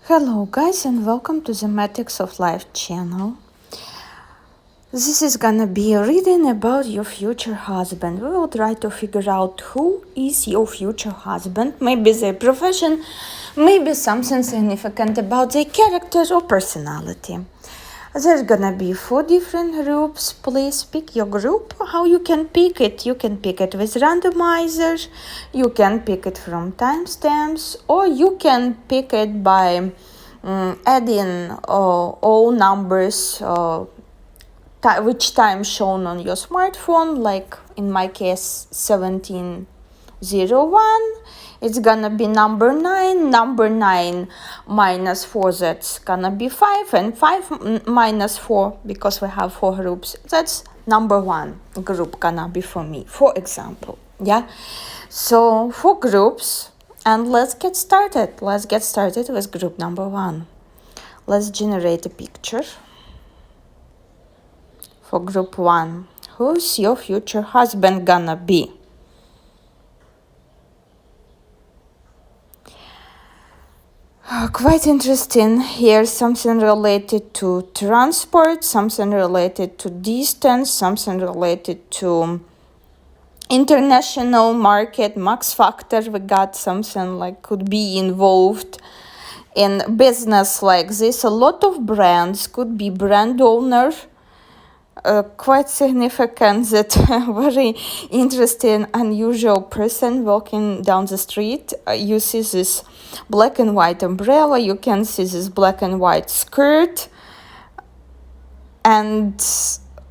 Hello guys and welcome to the Matrix of Life channel. This is gonna be a reading about your future husband. We will try to figure out who is your future husband, maybe their profession, maybe something significant about their character or personality. There's gonna be 4 different groups. Please pick your group. How you can pick it? You can pick it with randomizer, you can pick it from timestamps, or you can pick it by adding all numbers which time shown on your smartphone, like in my case 1701. It's gonna be number 9 minus 4, that's gonna be 5, and 5 minus 4, because we have 4 groups, that's number 1 group gonna be for me, for example. Yeah, so 4 groups, and let's get started with group number 1. Let's generate a picture for group 1. Who's your future husband gonna be? Quite interesting here. Something related to transport, something related to distance, something related to international market, max factor. We got something like could be involved in business like this. A lot of brands, could be brand owner. Quite significant that very interesting, unusual person walking down the street. You see this black and white umbrella, you can see this black and white skirt, and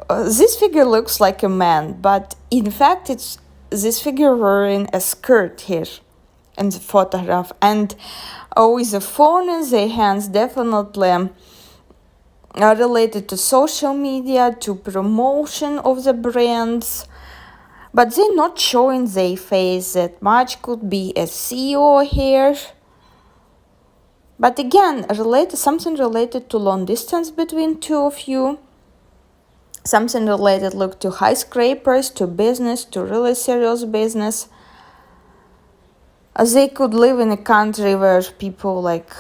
this figure looks like a man, but in fact it's this figure wearing a skirt here in the photograph, and with a phone in their hands, definitely are related to social media, to promotion of the brands, but they're not showing their face that much. Could be a CEO here, but again, something related to long distance between 2 of you, something related look to high scrapers, to business, to really serious business. They could live in a country where people like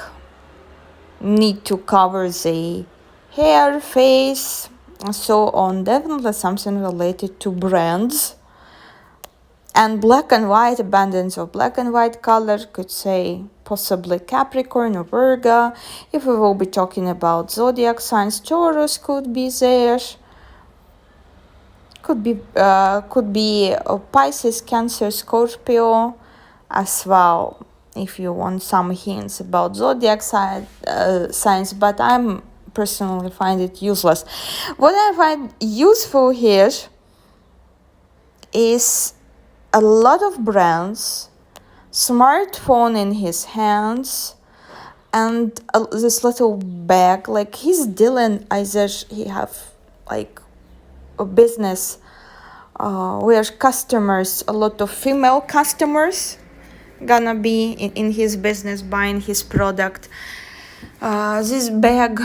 need to cover their hair, face, and so on. Definitely something related to brands. And black and white, abundance of black and white color, could say possibly Capricorn or Virgo. If we will be talking about zodiac signs, Taurus could be there. Could be Pisces, Cancer, Scorpio as well, if you want some hints about zodiac signs, but I'm personally find it useless. What I find useful here is a lot of brands, smartphone in his hands, and this little bag, like he's dealing, either he have like a business where customers, a lot of female customers gonna be in his business buying his product. This bag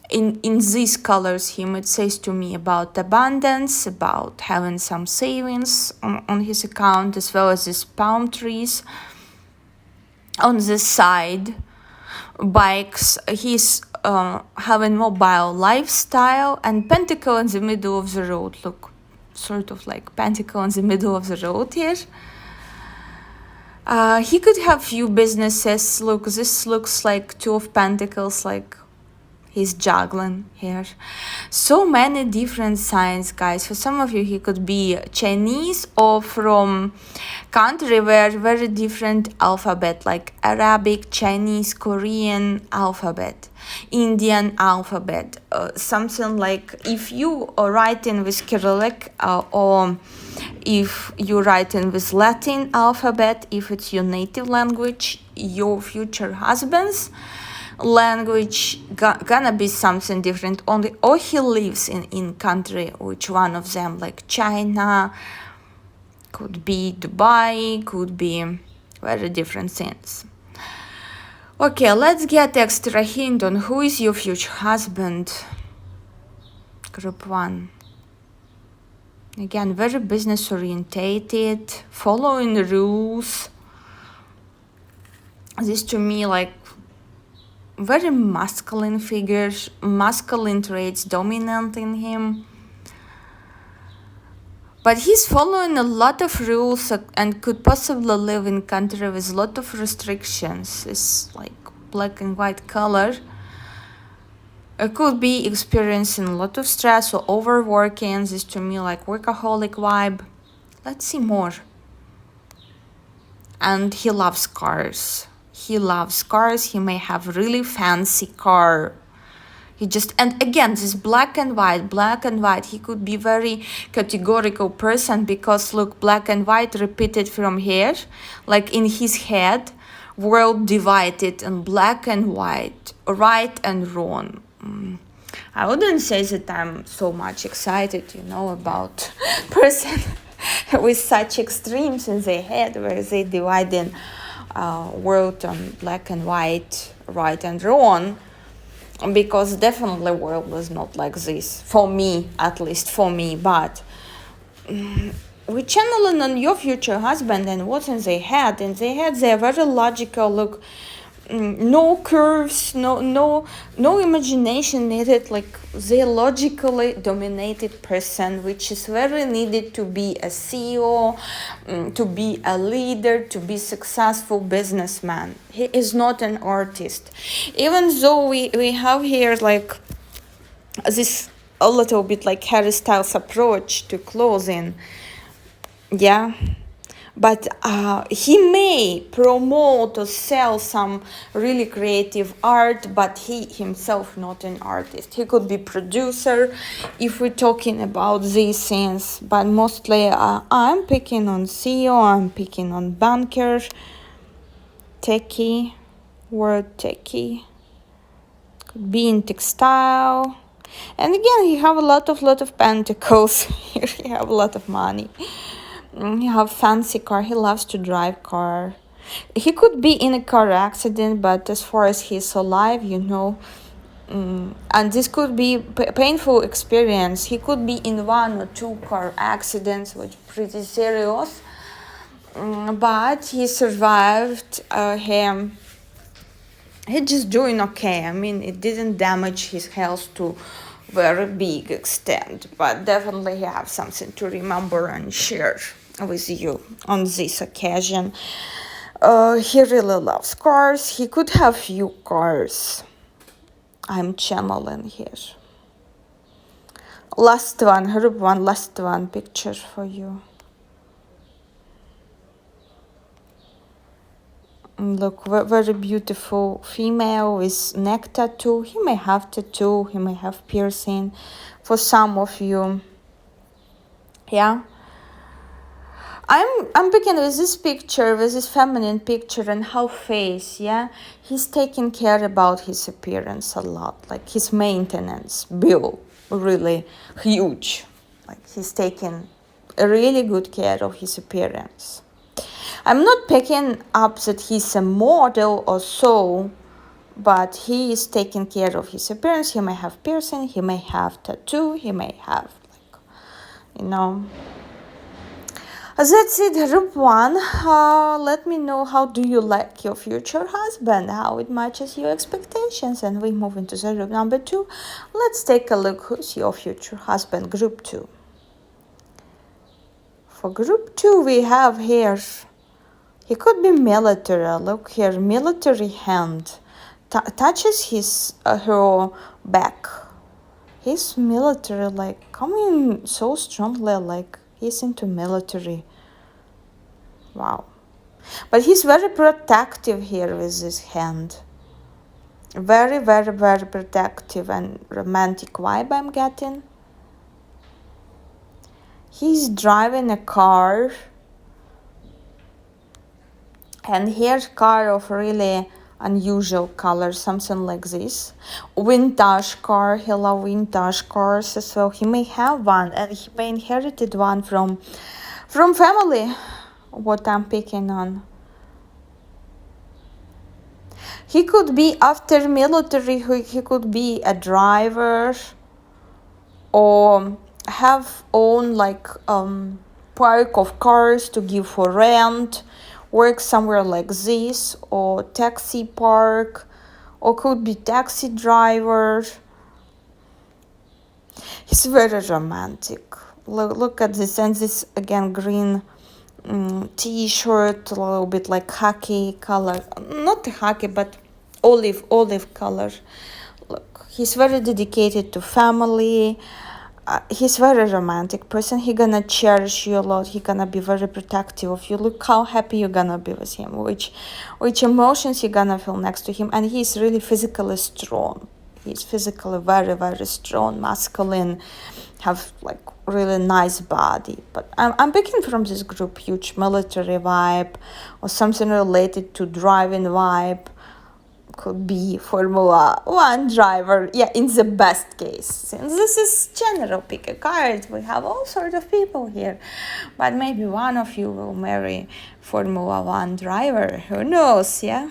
in these colors, it says to me about abundance, about having some savings on his account, as well as these palm trees on this side, bikes. He's having mobile lifestyle, and pentacle in the middle of the road. Look, sort of like pentacle in the middle of the road here. He could have few businesses. Look, this looks like 2 of pentacles, like he's juggling here. So many different signs, guys. For some of you, he could be Chinese or from country where very different alphabet, like Arabic, Chinese, Korean alphabet, Indian alphabet. Something like if you are writing with Cyrillic or if you writing with Latin alphabet, if it's your native language, your future husband's language gonna be something different only, or he lives in country, which one of them, like China, could be Dubai, could be very different things. Okay, let's get extra hint on who is your future husband. Group 1. Again, very business orientated, following rules, This to me like very masculine figures, masculine traits dominant in him. But he's following a lot of rules and could possibly live in country with a lot of restrictions. It's like black and white color. It could be experiencing a lot of stress or overworking. This to me like workaholic vibe. Let's see more. And he loves cars. He loves cars. He may have really fancy car. He just, and again, this black and white, he could be very categorical person because look, black and white repeated from here, like in his head, world divided in black and white, right and wrong. I wouldn't say that I'm so much excited, about person with such extremes in their head where they divide in world on black and white, right and wrong. Because definitely world is not like this, for me, at least for me, but we channeling on your future husband and what's in their head. In their head, they're very logical, look, no curves, no imagination needed, like they logically dominated person, which is very needed to be a CEO, to be a leader, to be successful businessman. He is not an artist, even though we have here like this a little bit like Harry Styles approach to clothing, yeah. But he may promote or sell some really creative art, but he himself not an artist. He could be producer if we're talking about these things, but mostly I'm picking on CEO, I'm picking on banker, techie, word techie, could be in textile. And again, he have a lot of pentacles. Here he have a lot of money. He have fancy car. He loves to drive car. He could be in a car accident, but as far as he's alive, and this could be painful experience. He could be in 1 or 2 car accidents, which is pretty serious. But he survived. He just doing okay. I mean, it didn't damage his health to very big extent, but definitely he have something to remember and share with you on this occasion. He really loves cars. He could have few cars. I'm channeling here. Last one, group 1, last one picture for you. Look, very beautiful female with neck tattoo. He may have tattoo, he may have piercing for some of you. Yeah. I'm picking with this picture, with this feminine picture and how face, yeah. He's taking care about his appearance a lot, like his maintenance bill, really huge. Like he's taking a really good care of his appearance. I'm not picking up that he's a model or so, but he is taking care of his appearance. He may have piercing, he may have tattoo, he may have That's it, group 1. Let me know how do you like your future husband, how it matches your expectations, and we move into the group number 2. Let's take a look who's your future husband, group 2. For group 2, we have here, he could be military. Look here, military hand touches her back. He's military, like coming so strongly, like he's into military. Wow. But he's very protective here with this hand. Very, very, very protective and romantic vibe I'm getting. He's driving a car. And here's car of really unusual color, something like this. Vintage car, he loves vintage cars as well. He may have one, and he may inherited one from family, what I'm picking on. He could be after military, he could be a driver or have own like park of cars to give for rent, work somewhere like this, or taxi park, or could be taxi driver. He's very romantic. Look at this, and this again green t-shirt, a little bit like khaki color, not khaki but olive color. Look, he's very dedicated to family. He's very romantic person. He gonna cherish you a lot. He gonna be very protective of you. Look how happy you're gonna be with him, which emotions you're gonna feel next to him. And he's really physically strong. He's physically very, very strong, masculine, have like really nice body. But I'm picking from this group huge military vibe, or something related to driving vibe. Could be Formula 1 driver, yeah, in the best case. Since this is general pick a card, we have all sorts of people here. But maybe one of you will marry Formula 1 driver, who knows, yeah?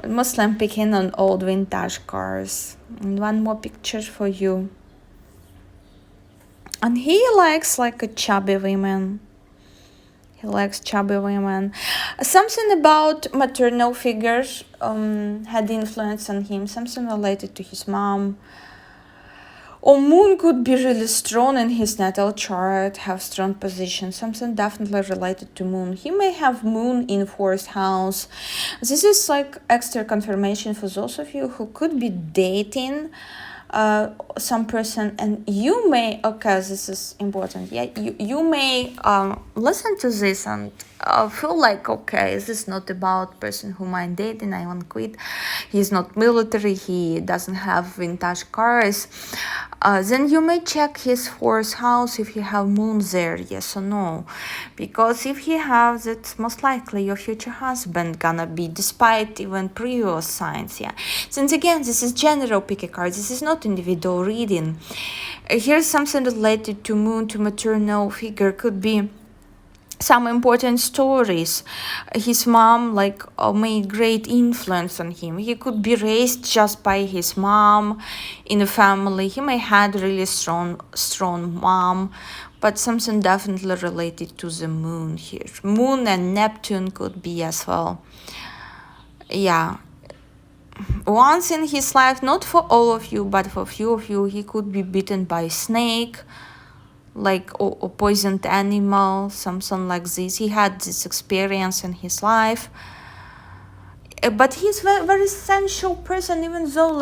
Mostly I'm picking on old vintage cars. And one more picture for you. And he likes like a chubby woman. He likes chubby women. Something about maternal figures had influence on him. Something related to his mom. Or moon could be really strong in his natal chart, have strong position. Something definitely related to moon. He may have moon in 4th house. This is like extra confirmation for those of you who could be dating some person, and you may, okay, this is important, yeah, you may listen to this and feel like, okay, this is not about person whom I'm dating, I want to quit, he's not military, he doesn't have vintage cars. Then you may check his 4th house if you have moon there, yes or no, because if he has it, most likely your future husband gonna be, despite even previous signs, yeah. Since again, this is general pick a card, this is not individual reading. Here's something related to moon, to maternal figure, could be some important stories. His mom made great influence on him. He could be raised just by his mom in a family. He may had really strong mom, but something definitely related to the moon here. Moon and Neptune could be as well. Yeah. Once in his life, not for all of you, but for a few of you, he could be bitten by a snake, or poisoned animal, something like this. He had this experience in his life. But he's very, very sensual person, even though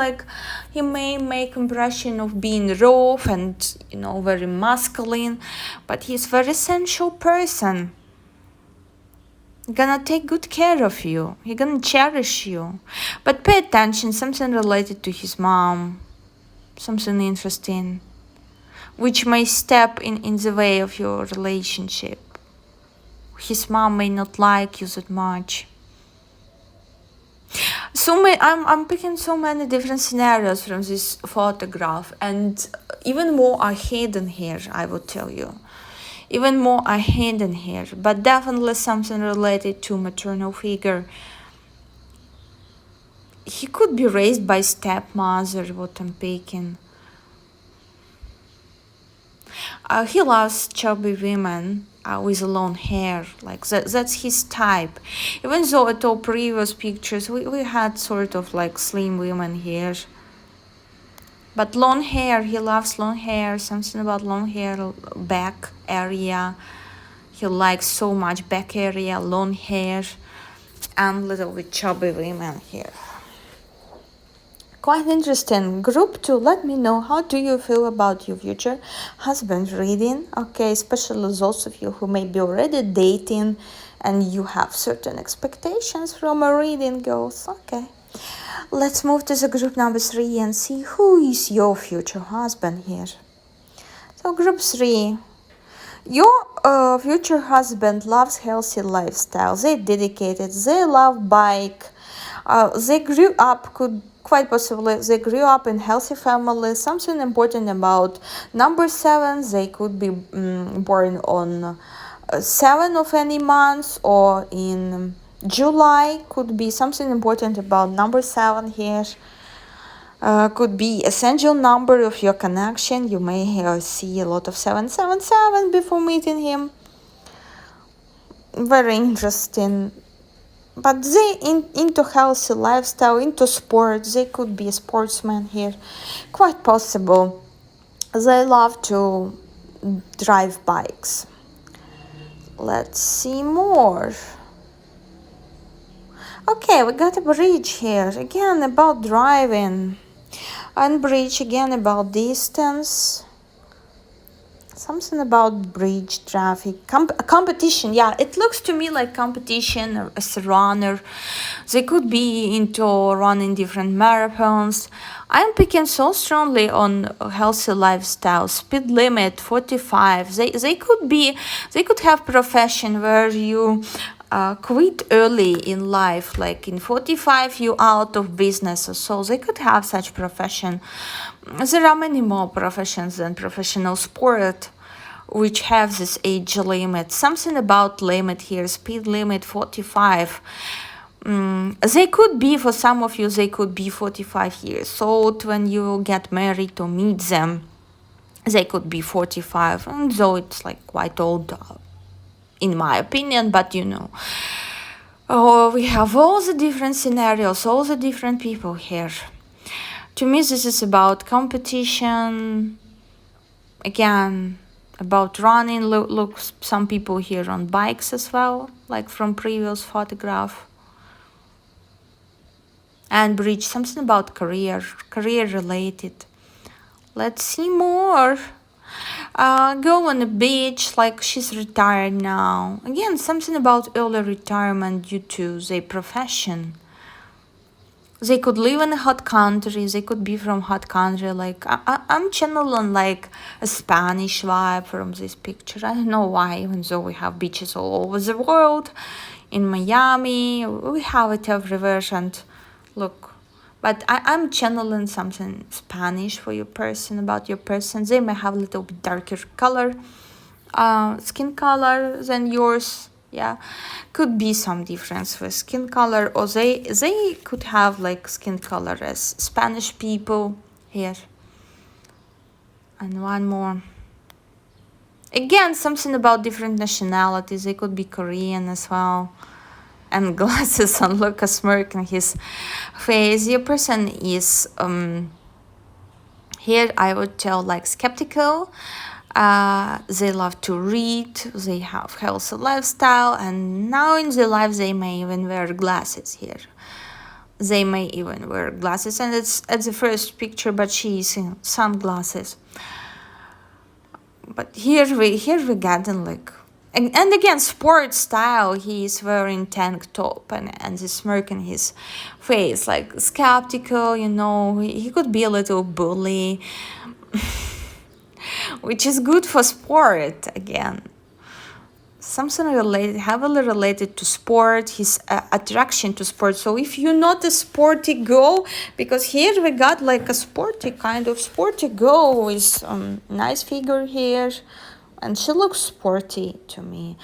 he may make impression of being rough and very masculine, but he's very sensual person. Gonna take good care of you. He gonna cherish you. But pay attention, something related to his mom, something interesting, which may step in the way of your relationship. His mom may not like you that much. I'm picking so many different scenarios from this photograph, and even more are hidden here, I would tell you. Even more are hidden here, but definitely something related to maternal figure. He could be raised by stepmother, what I'm picking. He loves chubby women with long hair, that's his type. Even though at all previous pictures we had sort of slim women here. But long hair, he loves long hair, something about long hair, back area. He likes so much back area, long hair, and little bit chubby women here. Quite interesting. Group 2, let me know, how do you feel about your future husband reading? Okay, especially those of you who may be already dating and you have certain expectations from a reading, girls. Okay. Let's move to the group number 3 and see who is your future husband here. So group 3, your future husband loves healthy lifestyle. They dedicated, they love bike. They grew up, quite possibly, they grew up in healthy family. Something important about number 7, they could be born on 7 of any month or in July. Could be something important about number 7 here. Could be essential number of your connection. You may see a lot of 777 before meeting him. very interesting. But they into healthy lifestyle, into sports. They could be a sportsman here. Quite possible. They love to drive bikes. Let's see more. Okay, we got a bridge here. Again about driving. And bridge again about distance. Something about bridge traffic. Competition. Yeah, it looks to me like competition as a runner. They could be into running different marathons. I'm picking so strongly on healthy lifestyle. Speed limit 45. They could have profession where you quit early in life, like in 45 you out of business, so they could have such profession. There are many more professions than professional sport which have this age limit. Something about limit here, speed limit 45. They could be, for some of you, they could be 45 years old when you get married or meet them. They could be 45, and though it's like quite old, in my opinion, but Oh, we have all the different scenarios, all the different people here. To me, this is about competition. Again, about running. Look, some people here on bikes as well, like from previous photograph. And bridge, something about career related. Let's see more. Go on the beach, like she's retired now. Again, something about early retirement due to their profession. They could live in a hot country. They could be from hot country. Like I'm channeling like a Spanish vibe from this picture. I don't know why, even though we have beaches all over the world. In Miami, we have it everywhere. And look, but I'm channeling something Spanish for your person, about your person. They may have a little bit darker color, skin color than yours. Yeah, could be some difference with skin color, or they could have like skin color as Spanish people here. And one more. Again, something about different nationalities. They could be Korean as well. And glasses on, look, a smirk on his face. Your person is here I would tell like skeptical. They love to read, they have healthy lifestyle, and now in their life they may even wear glasses here. They may even wear glasses, and it's at the first picture, but she is in sunglasses. But here we getting like, and again, sports style. He is wearing tank top and the smirk on his face, like skeptical. He could be a little bully. Which is good for sport, again. Something related, heavily related to sport, his attraction to sport. So if you're not a sporty girl, because here we got like a sporty girl with nice figure here, and she looks sporty to me.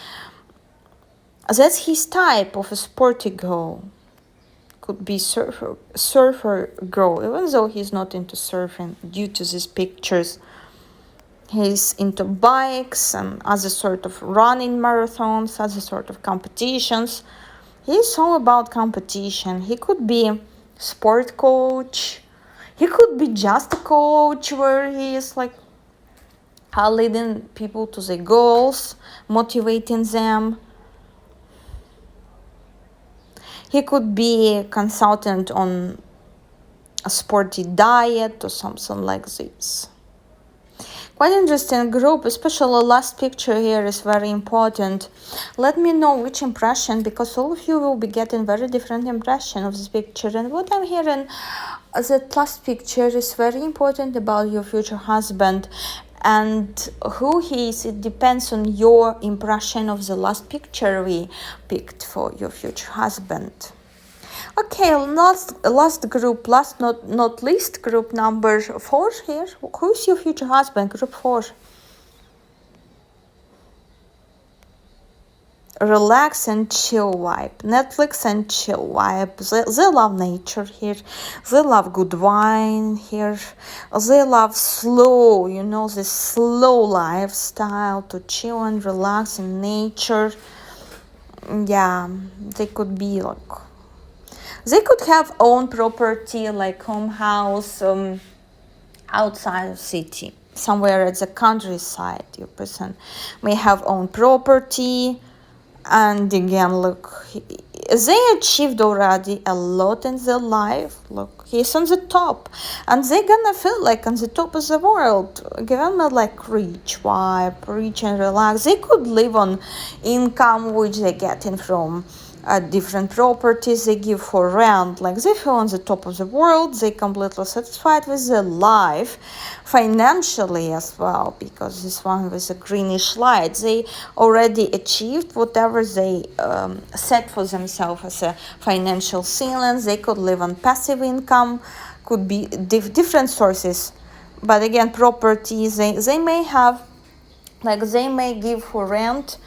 That's his type of a sporty girl. Could be surfer girl, even though he's not into surfing due to these pictures. He's into bikes and other sort of running marathons, other sort of competitions. He's all about competition. He could be sport coach. He could be just a coach where he is like leading people to their goals, motivating them. He could be a consultant on a sporty diet or something like this. Quite interesting group, especially the last picture here is very important. Let me know which impression, because all of you will be getting very different impression of this picture. And what I'm hearing, that last picture is very important about your future husband. And who he is, it depends on your impression of the last picture we picked for your future husband. Okay, last group, not least, group number 4 here. Who's your future husband? Group 4. Relax and chill vibe. Netflix and chill vibe. They love nature here. They love good wine here. They love slow, this slow lifestyle, to chill and relax in nature. Yeah, they could be like, they could have own property, like home house, outside of city, somewhere at the countryside. Your person may have own property. And again, look, they achieved already a lot in their life. Look, he's on the top, and they're gonna feel like on the top of the world. Given me like rich vibe, rich and relaxed. They could live on income which they getting from different properties they give for rent. Like they feel on the top of the world. They completely satisfied with their life, financially as well, because this one with a greenish light, they already achieved whatever they set for themselves as a financial ceiling. They could live on passive income, could be different sources, but again, properties they may have, like they may give for rent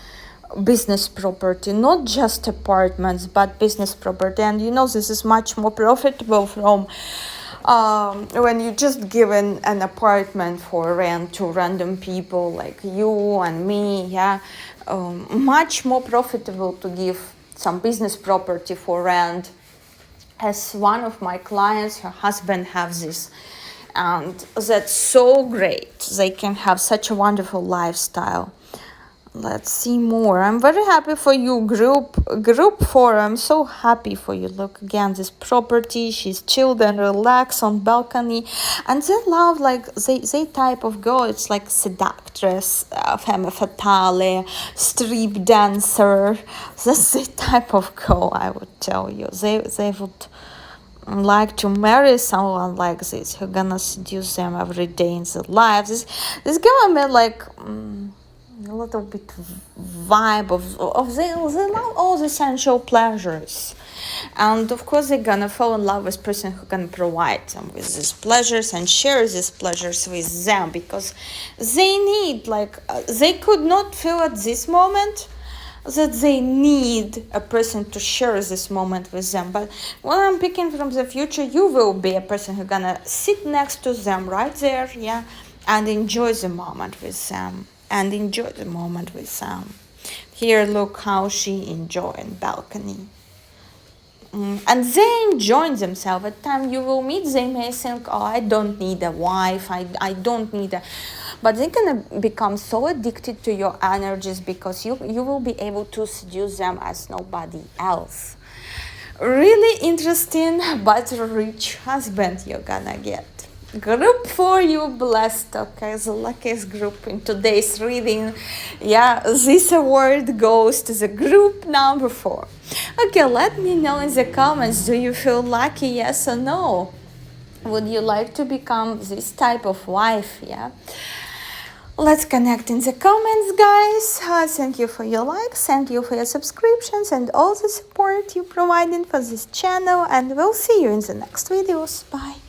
business property, not just apartments but business property. And you know, this is much more profitable from when you just give an apartment for rent to random people like you and me. Yeah, much more profitable to give some business property for rent. As one of my clients, her husband has this, and that's so great. They can have such a wonderful lifestyle. Let's see more. I'm very happy for you, group 4. I'm so happy for you. Look again, this property, she's chilled and relaxed on balcony, and they love, like they type of girl. It's like seductress, femme fatale, strip dancer. That's the type of girl, I would tell you. They would like to marry someone like this, who gonna seduce them every day in their lives. This giving me like a little bit vibe of they love all the sensual pleasures, and of course they're gonna fall in love with person who can provide them with these pleasures and share these pleasures with them, because they need, like they could not feel at this moment that they need a person to share this moment with them. But when I'm picking from the future, you will be a person who's gonna sit next to them right there, yeah, and enjoy the moment with them. Here, look how she enjoying balcony. And they enjoy themselves. At the time you will meet, they may think, oh, I don't need a wife, I don't need a... But they're gonna become so addicted to your energies, because you will be able to seduce them as nobody else. Really interesting but rich husband you're gonna get. Group 4, you blessed. Okay, the luckiest group in today's reading. Yeah, this award goes to the group number 4. Okay, let me know in the comments, do you feel lucky, yes or no? Would you like to become this type of wife? Yeah, let's connect in the comments, guys. Thank you for your likes, thank you for your subscriptions and all the support you're providing for this channel, and we'll see you in the next videos. Bye.